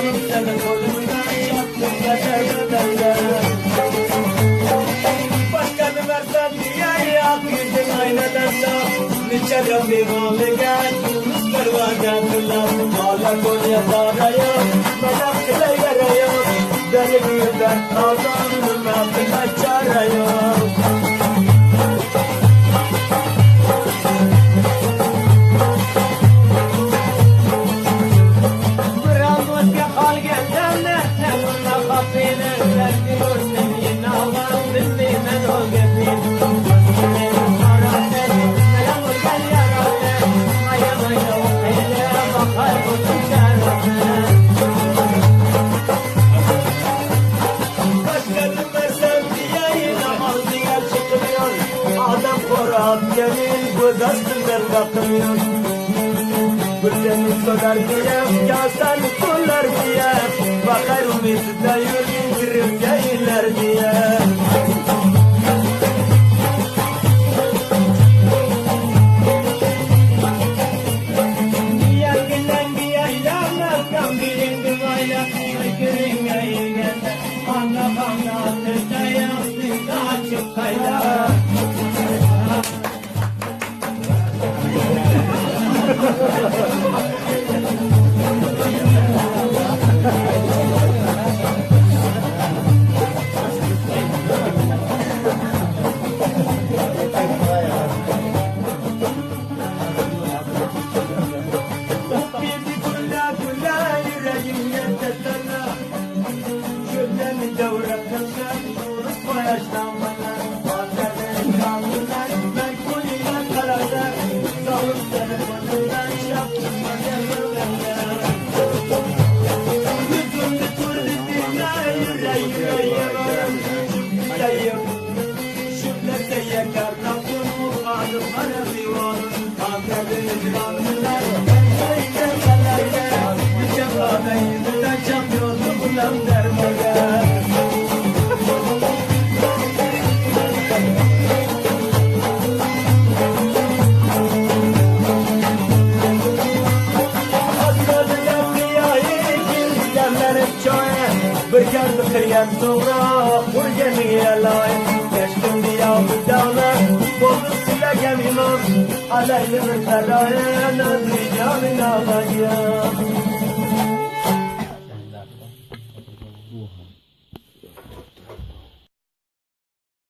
Canım senin kolundan çattım geçerdi benden. Başkanı versen diye yak yüzün aynadan sağ. Niçerim bir malı gel, kırvacanlar. Hala Konya daraya, bana kılay yaraya. Deli yüzden ağzımın altına çaraya. Gelin göz astından bakmıyor. Güllenin solar diye, yasan kullar diye. Bakar umutla yürüyürüm yayınlar diye. Yangından bir aylanlar, kan birindi mayla. Şükürün yayınında, anla kanla atırda yansın açık kayla. Bir kıyam sonra Urgen'in yalayı Geçtim diya bu dağlar Bolu silagem imam Alaylı bir sarayı Nazri camine ağacım